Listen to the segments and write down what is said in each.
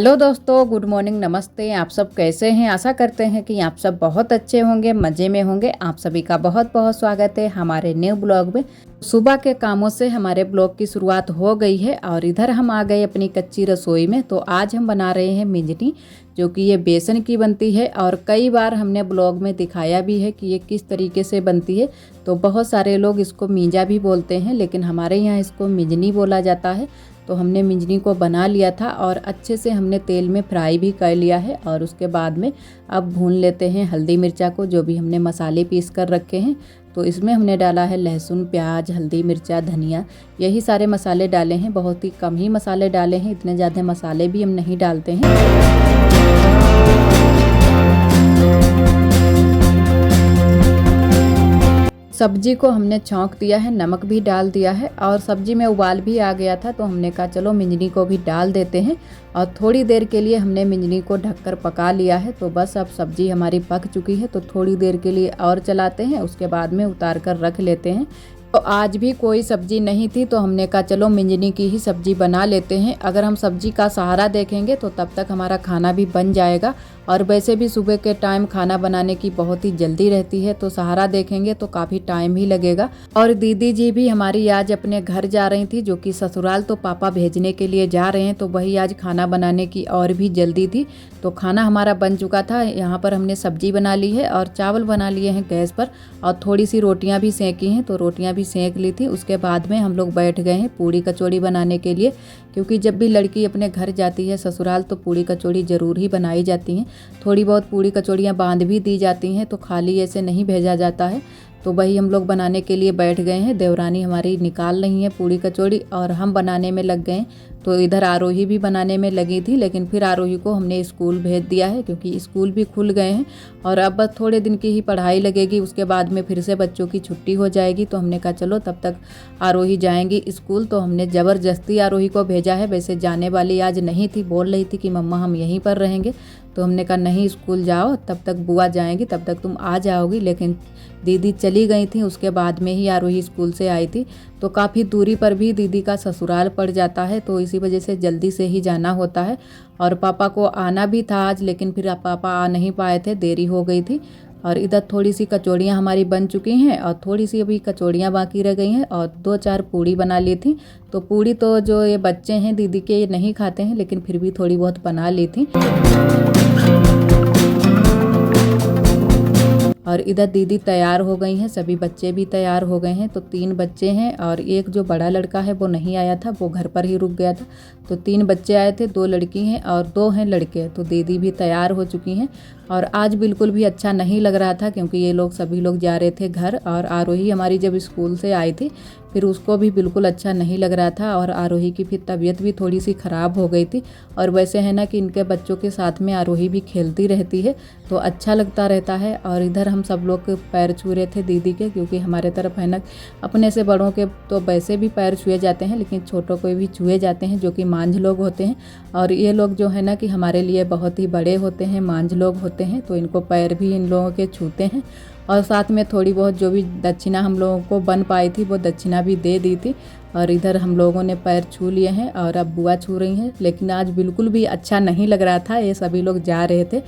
Hello दोस्तों, good morning, नमस्ते। आप सब कैसे हैं? आशा करते हैं कि आप सब बहुत अच्छे होंगे, मज़े में होंगे। आप सभी का बहुत बहुत स्वागत है हमारे न्यू ब्लॉग में। सुबह के कामों से हमारे ब्लॉग की शुरुआत हो गई है और इधर हम आ गए अपनी कच्ची रसोई में। तो आज हम बना रहे हैं मिंजनी, जो कि ये बेसन की बनती है और कई बार हमने ब्लॉग में दिखाया भी है कि ये किस तरीके से बनती है। तो बहुत सारे लोग इसको मींजा भी बोलते हैं, लेकिन हमारे यहाँ इसको मिंजनी बोला जाता है। तो हमने मिंजनी को बना लिया था और अच्छे से हमने तेल में फ्राई भी कर लिया है। और उसके बाद में अब भून लेते हैं हल्दी मिर्चा को, जो भी हमने मसाले पीस कर रखे हैं। तो इसमें हमने डाला है लहसुन, प्याज, हल्दी, मिर्चा, धनिया, यही सारे मसाले डाले हैं। बहुत ही कम ही मसाले डाले हैं, इतने ज़्यादा मसाले भी हम नहीं डालते हैं। सब्जी को हमने छौंक दिया है, नमक भी डाल दिया है और सब्जी में उबाल भी आ गया था। तो हमने कहा चलो मिंजनी को भी डाल देते हैं और थोड़ी देर के लिए हमने मिंजनी को ढककर पका लिया है। तो बस अब सब्जी हमारी पक चुकी है, तो थोड़ी देर के लिए और चलाते हैं, उसके बाद में उतार कर रख लेते हैं। तो आज भी कोई सब्जी नहीं थी, तो हमने कहा चलो मिंजनी की ही सब्जी बना लेते हैं। अगर हम सब्जी का सहारा देखेंगे तो तब तक हमारा खाना भी बन जाएगा। और वैसे भी सुबह के टाइम खाना बनाने की बहुत ही जल्दी रहती है, तो सहारा देखेंगे तो काफ़ी टाइम ही लगेगा। और दीदी जी भी हमारी आज अपने घर जा रही थी, जो कि ससुराल तो पापा भेजने के लिए जा रहे हैं। तो वही आज खाना बनाने की और भी जल्दी थी। तो खाना हमारा बन चुका था। यहाँ पर हमने सब्जी बना ली है और चावल बना लिए हैं गैस पर, और थोड़ी सी रोटियाँ भी सेंकी हैं। तो रोटियाँ भी सेंक ली थी। उसके बाद में हम लोग बैठ गए हैं पूड़ी कचौड़ी बनाने के लिए, क्योंकि जब भी लड़की अपने घर जाती है ससुराल तो पूड़ी कचौड़ी ज़रूर ही बनाई जाती हैं। थोड़ी बहुत पूड़ी कचौड़ियाँ बांध भी दी जाती हैं, तो खाली ऐसे नहीं भेजा जाता है। तो वही हम लोग बनाने के लिए बैठ गए हैं। देवरानी हमारी निकाल रही है पूड़ी कचौड़ी और हम बनाने में लग गए। तो इधर आरोही भी बनाने में लगी थी, लेकिन फिर आरोही को हमने स्कूल भेज दिया है, क्योंकि स्कूल भी खुल गए हैं और अब बस थोड़े दिन की ही पढ़ाई लगेगी। उसके बाद में फिर से बच्चों की छुट्टी हो जाएगी। तो हमने कहा चलो तब तक आरोही जाएंगी स्कूल। तो हमने ज़बरदस्ती आरोही को भेजा है। वैसे जाने वाली आज नहीं थी, बोल रही थी कि मम्मा हम यहीं पर रहेंगे। तो हमने कहा नहीं, स्कूल जाओ, तब तक बुआ जाएंगी, तब तक तुम आ जाओगी। लेकिन दीदी चली गई थी, उसके बाद में ही आरोही स्कूल से आई थी। तो काफ़ी दूरी पर भी दीदी का ससुराल पड़ जाता है, तो इसी वजह से जल्दी से ही जाना होता है। और पापा को आना भी था आज, लेकिन फिर पापा आ नहीं पाए थे, देरी हो गई थी। और इधर थोड़ी सी कचौड़ियाँ हमारी बन चुकी हैं और थोड़ी सी अभी कचौड़ियाँ बाकी रह गई हैं और 2-4 पूड़ी बना ली थी। तो पूड़ी तो जो ये बच्चे हैं दीदी के, ये नहीं खाते हैं, लेकिन फिर भी थोड़ी बहुत बना ली थी। और इधर दीदी तैयार हो गई हैं, सभी बच्चे भी तैयार हो गए हैं। तो 3 बच्चे हैं और एक जो बड़ा लड़का है वो नहीं आया था, वो घर पर ही रुक गया था। तो 3 बच्चे आए थे, 2 लड़की हैं और 2 हैं लड़के। तो दीदी भी तैयार हो चुकी हैं और आज बिल्कुल भी अच्छा नहीं लग रहा था, क्योंकि ये लोग सभी लोग जा रहे थे घर। और आरोही हमारी जब स्कूल से आई थी फिर उसको भी बिल्कुल अच्छा नहीं लग रहा था और आरोही की फिर तबीयत भी थोड़ी सी ख़राब हो गई थी। और वैसे है ना कि इनके बच्चों के साथ में आरोही भी खेलती रहती है, तो अच्छा लगता रहता है। और इधर हम सब लोग पैर छू रहे थे दीदी के, क्योंकि हमारे तरफ है ना अपने से बड़ों के तो वैसे भी पैर छुए जाते हैं, लेकिन छोटों को भी छुए जाते हैं, जो कि मांझ लोग होते हैं। और ये लोग जो है ना कि हमारे लिए बहुत ही बड़े होते हैं, मांझ लोग होते हैं, तो इनको पैर भी इन लोगों के छूते हैं। और साथ में थोड़ी बहुत जो भी दक्षिणा हम लोगों को बन पाई थी वो दक्षिणा भी दे दी थी। और इधर हम लोगों ने पैर छू लिए हैं और अब बुआ छू रही हैं। लेकिन आज बिल्कुल भी अच्छा नहीं लग रहा था, ये सभी लोग जा रहे थे।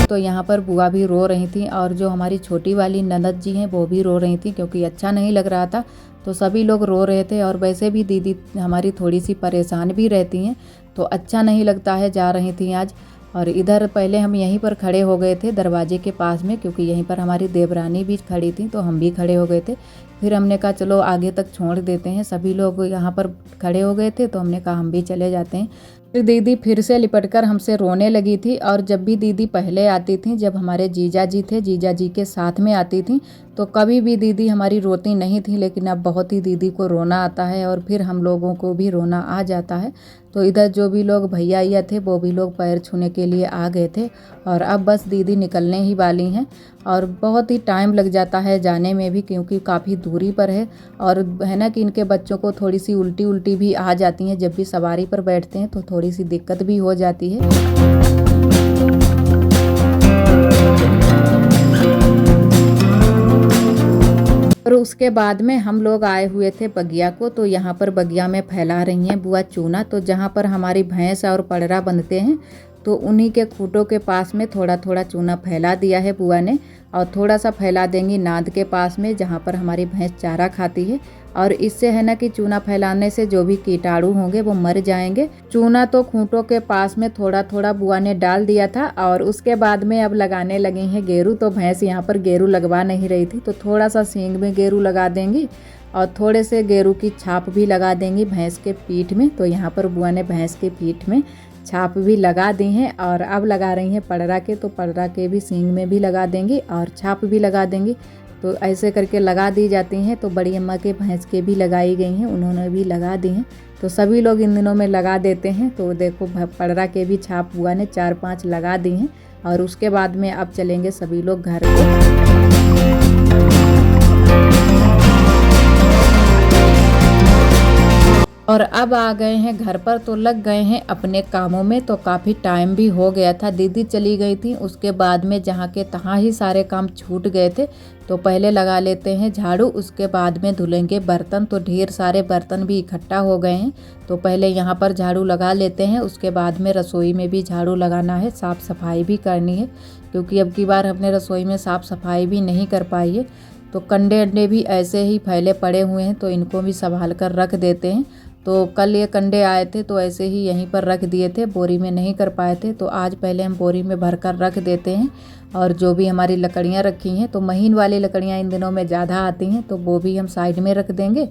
तो यहाँ पर बुआ भी रो रही थी और जो हमारी छोटी वाली ननद जी हैं वो भी रो रही थी, क्योंकि अच्छा नहीं लग रहा था। तो सभी लोग रो रहे थे और वैसे भी दीदी हमारी थोड़ी सी परेशान भी रहती हैं, तो अच्छा नहीं लगता है, जा रही थी आज। और इधर पहले हम यहीं पर खड़े हो गए थे दरवाजे के पास में, क्योंकि यहीं पर हमारी देवरानी भी खड़ी थी, तो हम भी खड़े हो गए थे। फिर हमने कहा चलो आगे तक छोड़ देते हैं, सभी लोग यहाँ पर खड़े हो गए थे, तो हमने कहा हम भी चले जाते हैं। फिर दीदी फिर से लिपटकर हमसे रोने लगी थी। और जब भी दीदी पहले आती थी, जब हमारे जीजा जी थे, जीजा जी के साथ में आती थी, तो कभी भी दीदी हमारी रोती नहीं थी। लेकिन अब बहुत ही दीदी को रोना आता है और फिर हम लोगों को भी रोना आ जाता है। तो इधर जो भी लोग भैया थे वो भी लोग पैर छूने के लिए आ गए थे और अब बस दीदी निकलने ही वाली हैं। और बहुत ही टाइम लग जाता है जाने में भी, क्योंकि काफ़ी दूरी पर है। और है ना कि इनके बच्चों को थोड़ी सी उल्टी भी आ जाती हैं, जब भी सवारी पर बैठते हैं तो थोड़ी सी दिक्कत भी हो जाती है। और उसके बाद में हम लोग आए हुए थे बगिया को, तो यहाँ पर बगिया में फैला रही हैं बुआ चूना। तो जहाँ पर हमारी भैंस और पड़रा बनते हैं तो उन्हीं के खूंटों के पास में थोड़ा थोड़ा चूना फैला दिया है बुआ ने, और थोड़ा सा फैला देंगी नाद के पास में जहाँ पर हमारी भैंस चारा खाती है। और इससे है ना कि चूना फैलाने से जो भी कीटाणु होंगे वो मर जाएंगे। चूना तो खूंटों के पास में थोड़ा थोड़ा बुआ ने डाल दिया था, और उसके बाद में अब लगाने लगी हैं गेरू। तो भैंस यहाँ पर गेरू लगवा नहीं रही थी, तो थोड़ा सा सींग में गेरू लगा देंगी और थोड़े से गेरू की छाप भी लगा देंगी भैंस के पीठ में। तो यहाँ पर बुआ ने भैंस के पीठ में छाप भी लगा दी हैं, और अब लगा रही हैं पड़रा के। तो पड़रा के भी सींग में भी लगा देंगी और छाप भी लगा देंगी। तो ऐसे करके लगा दी जाती हैं। तो बड़ी अम्मा के भैंस के भी लगाई गई हैं, उन्होंने भी लगा दी हैं। तो सभी लोग इन दिनों में लगा देते हैं। तो देखो पड़रा के भी छाप बुआ ने 4-5 लगा दी हैं, और उसके बाद में अब चलेंगे सभी लोग घर को। और अब आ गए हैं घर पर, तो लग गए हैं अपने कामों में। तो काफ़ी टाइम भी हो गया था, दीदी चली गई थी, उसके बाद में जहाँ के तहाँ ही सारे काम छूट गए थे। तो पहले लगा लेते हैं झाड़ू, उसके बाद में धुलेंगे बर्तन। तो ढेर सारे बर्तन भी इकट्ठा हो गए हैं, तो पहले यहाँ पर झाड़ू लगा लेते हैं। उसके बाद में रसोई में भी झाड़ू लगाना है, साफ़ सफाई भी करनी है, क्योंकि अब की बार हमने रसोई में साफ़ सफाई भी नहीं कर पाई है। तो कंडे अंडे भी ऐसे ही फैले पड़े हुए हैं, तो इनको भी संभाल कर रख देते हैं। तो कल ये कंडे आए थे तो ऐसे ही यहीं पर रख दिए थे, बोरी में नहीं कर पाए थे। तो आज पहले हम बोरी में भर कर रख देते हैं। और जो भी हमारी लकड़ियाँ रखी हैं, तो महीन वाली लकड़ियाँ इन दिनों में ज़्यादा आती हैं, तो वो भी हम साइड में रख देंगे।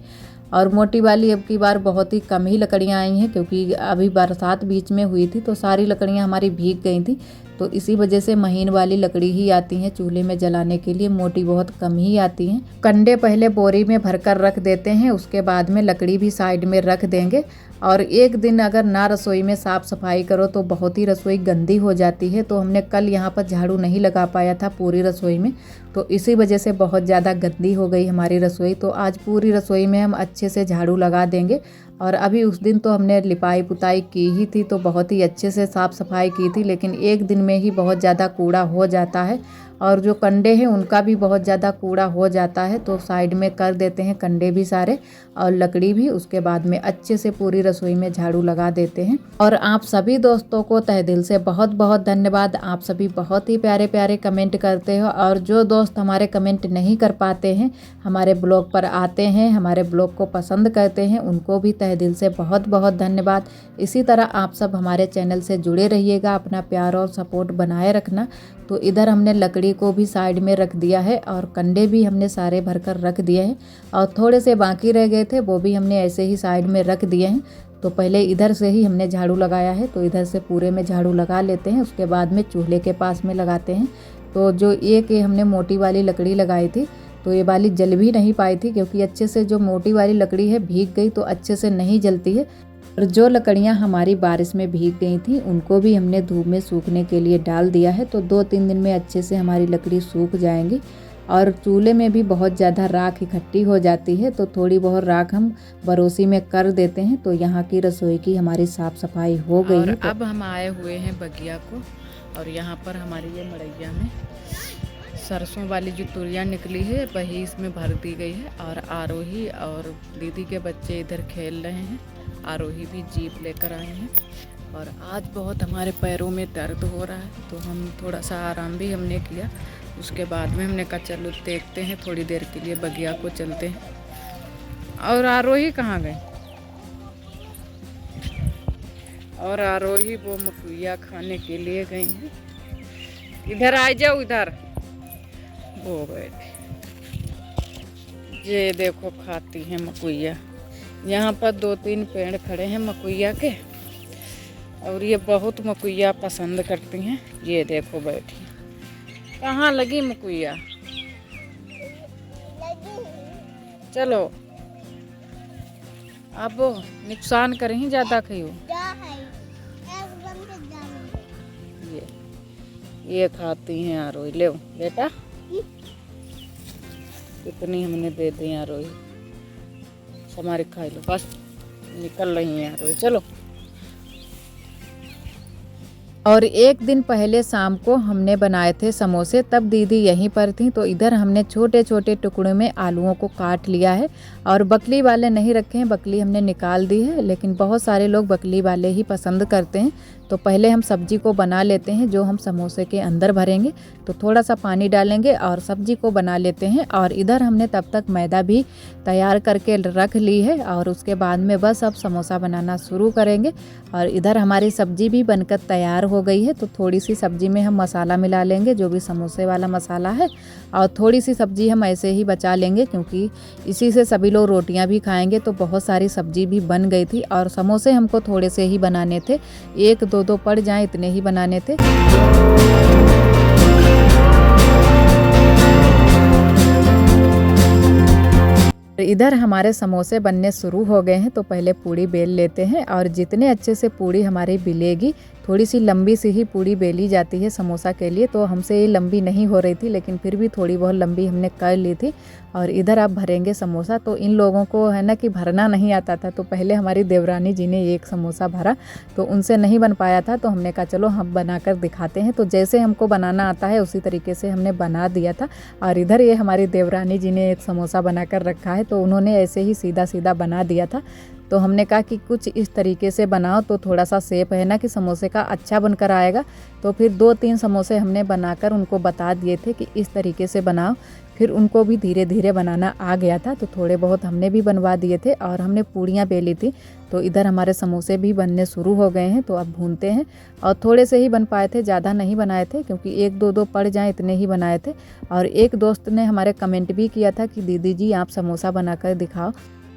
और मोटी वाली अब की बार बहुत ही कम ही लकड़ियाँ आई हैं, क्योंकि अभी बरसात बीच में हुई थी तो सारी लकड़ियाँ हमारी भीग गई थी। तो इसी वजह से महीन वाली लकड़ी ही आती हैं चूल्हे में जलाने के लिए, मोटी बहुत कम ही आती हैं। कंडे पहले बोरी में भरकर रख देते हैं, उसके बाद में लकड़ी भी साइड में रख देंगे। और एक दिन अगर ना रसोई में साफ़ सफाई करो तो बहुत ही रसोई गंदी हो जाती है। तो हमने कल यहाँ पर झाड़ू नहीं लगा पाया था पूरी रसोई में, तो इसी वजह से बहुत ज़्यादा गंदी हो गई हमारी रसोई। तो आज पूरी रसोई में हम अच्छे से झाड़ू लगा देंगे। और अभी उस दिन तो हमने लिपाई पुताई की ही थी, तो बहुत ही अच्छे से साफ़ सफाई की थी, लेकिन एक दिन में ही बहुत ज़्यादा कूड़ा हो जाता है। और जो कंडे हैं उनका भी बहुत ज़्यादा कूड़ा हो जाता है, तो साइड में कर देते हैं कंडे भी सारे और लकड़ी भी। उसके बाद में अच्छे से पूरी रसोई में झाड़ू लगा देते हैं। और आप सभी दोस्तों को तहे दिल से बहुत बहुत धन्यवाद। आप सभी बहुत ही प्यारे प्यारे कमेंट करते हो, और जो दोस्त हमारे कमेंट नहीं कर पाते हैं, हमारे ब्लॉग पर आते हैं, हमारे ब्लॉग को पसंद करते हैं, उनको भी तहे दिल से बहुत बहुत धन्यवाद। इसी तरह आप सब हमारे चैनल से जुड़े रहिएगा, अपना प्यार और सपोर्ट बनाए रखना। तो इधर हमने लकड़ी को भी साइड में रख दिया है, और कंडे भी हमने सारे भरकर रख दिए हैं, और थोड़े से बाकी रह गए थे वो भी हमने ऐसे ही साइड में रख दिए हैं। तो पहले इधर से ही हमने झाड़ू लगाया है, तो इधर से पूरे में झाड़ू लगा लेते हैं, उसके बाद में चूल्हे के पास में लगाते हैं। तो जो एक ये हमने मोटी वाली लकड़ी लगाई थी, तो ये वाली जल भी नहीं पाई थी, क्योंकि अच्छे से जो मोटी वाली लकड़ी है भीग गई तो अच्छे से नहीं जलती है। और जो लकड़ियाँ हमारी बारिश में भीग गई थी उनको भी हमने धूप में सूखने के लिए डाल दिया है। तो 2-3 दिन में अच्छे से हमारी लकड़ी सूख जाएंगी। और चूल्हे में भी बहुत ज़्यादा राख इकट्ठी हो जाती है, तो थोड़ी बहुत राख हम बरोसी में कर देते हैं। तो यहाँ की रसोई की हमारी साफ़ सफाई हो गई है। अब हम आए हुए हैं बगिया को, और यहाँ पर हमारी ये मड़ैया में सरसों वाली जो तुरियाँ निकली है वही इसमें भर दी गई है। और आरोही और दीदी के बच्चे इधर खेल रहे हैं, आरोही भी जीप लेकर आए हैं। और आज बहुत हमारे पैरों में दर्द हो रहा है, तो हम थोड़ा सा आराम भी हमने किया। उसके बाद में हमने कहा चलो देखते हैं, थोड़ी देर के लिए बगिया को चलते हैं। और आरोही कहाँ गए? और आरोही वो मकुइया खाने के लिए गई हैं। इधर आ जाओ, इधर वो बैठे, ये देखो खाती है मकुइया। यहाँ पर 2-3 पेड़ खड़े हैं मकुइया के, और ये बहुत मकुइया पसंद करती हैं। ये देखो बैठी, कहाँ लगी मकुइया? चलो अब नुकसान करें ज़्यादा खाइयो। ये खाती हैं आरोही। ले बेटा, इतनी हमने दे दी आरोही, हमारे खा लो, बस निकल रही हैं आरोही। चलो और एक दिन पहले शाम को हमने बनाए थे समोसे, तब दीदी यहीं पर थी। तो इधर हमने छोटे छोटे टुकड़ों में आलूओं को काट लिया है और बकली वाले नहीं रखे हैं, बकली हमने निकाल दी है, लेकिन बहुत सारे लोग बकली वाले ही पसंद करते हैं। तो पहले हम सब्जी को बना लेते हैं जो हम समोसे के अंदर भरेंगे। तो थोड़ा सा पानी डालेंगे और सब्जी को बना लेते हैं। और इधर हमने तब तक मैदा भी तैयार करके रख ली है और उसके बाद में बस अब समोसा बनाना शुरू करेंगे। और इधर हमारी सब्जी भी बनकर तैयार हो गई है। तो थोड़ी सी सब्जी में हम मसाला मिला लेंगे, जो भी समोसे वाला मसाला है, और थोड़ी सी सब्जी हम ऐसे ही बचा लेंगे क्योंकि इसी से सभी लोग रोटियां भी खाएंगे। तो बहुत सारी सब्जी भी बन गई थी और समोसे हमको थोड़े से ही बनाने थे, एक दो पड़ जाएं इतने ही बनाने थे। इधर हमारे समोसे बनने शुरू हो गए हैं। तो पहले पूड़ी बेल लेते हैं और जितने अच्छे से पूड़ी हमारी बिलेगी, थोड़ी सी लंबी सी ही पूड़ी बेली जाती है समोसा के लिए। तो हमसे ये लंबी नहीं हो रही थी, लेकिन फिर भी थोड़ी बहुत लंबी हमने कर ली थी। और इधर आप भरेंगे समोसा। तो इन लोगों को है ना कि भरना नहीं आता था। तो पहले हमारी देवरानी जी ने एक समोसा भरा, तो उनसे नहीं बन पाया था। तो हमने कहा चलो हम बनाकर दिखाते हैं। तो जैसे हमको बनाना आता है उसी तरीके से हमने बना दिया था। और इधर ये हमारी देवरानी जी ने एक समोसा बनाकर रखा है, तो उन्होंने ऐसे ही सीधा सीधा बना दिया था। तो हमने कहा कि कुछ इस तरीके से बनाओ तो थोड़ा सा शेप है ना कि समोसे का अच्छा बनकर आएगा। तो फिर 2-3 समोसे हमने बनाकर उनको बता दिए थे कि इस तरीके से बनाओ। फिर उनको भी धीरे धीरे बनाना आ गया था, तो थोड़े बहुत हमने भी बनवा दिए थे और हमने पूड़ियाँ बेली थी। तो इधर हमारे समोसे भी बनने शुरू हो गए हैं। तो अब भूनते हैं और थोड़े से ही बन पाए थे, ज़्यादा नहीं बनाए थे क्योंकि 1-2 पड़ जाएँ इतने ही बनाए थे। और एक दोस्त ने हमारे कमेंट भी किया था कि दीदी जी आप समोसा बनाकर दिखाओ।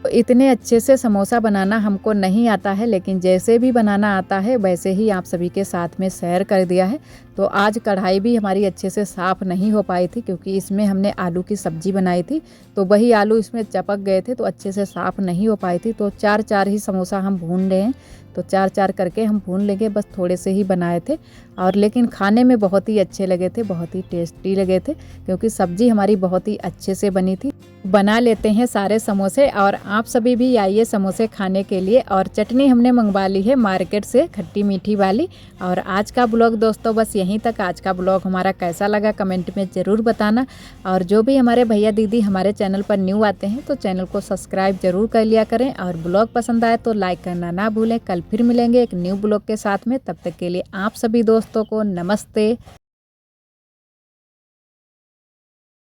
तो इतने अच्छे से समोसा बनाना हमको नहीं आता है, लेकिन जैसे भी बनाना आता है वैसे ही आप सभी के साथ में शेयर कर दिया है। तो आज कढ़ाई भी हमारी अच्छे से साफ़ नहीं हो पाई थी क्योंकि इसमें हमने आलू की सब्ज़ी बनाई थी, तो वही आलू इसमें चपक गए थे, तो अच्छे से साफ़ नहीं हो पाई थी। तो 4-4 ही समोसा हम भून रहे हैं। तो 4-4 करके हम भून लेंगे, बस थोड़े से ही बनाए थे और लेकिन खाने में बहुत ही अच्छे लगे थे, बहुत ही टेस्टी लगे थे क्योंकि सब्ज़ी हमारी बहुत ही अच्छे से बनी थी। बना लेते हैं सारे समोसे और आप सभी भी आइए समोसे खाने के लिए। और चटनी हमने मंगवा ली है मार्केट से, खट्टी मीठी वाली। और आज का ब्लॉग दोस्तों बस यहीं तक। आज का ब्लॉग हमारा कैसा लगा कमेंट में ज़रूर बताना। और जो भी हमारे भैया दीदी हमारे चैनल पर न्यू आते हैं तो चैनल को सब्सक्राइब ज़रूर कर लिया करें। और ब्लॉग पसंद आए तो लाइक करना ना भूलें। कल फिर मिलेंगे एक न्यू ब्लॉग के साथ में, तब तक के लिए आप सभी दोस्तों को नमस्ते।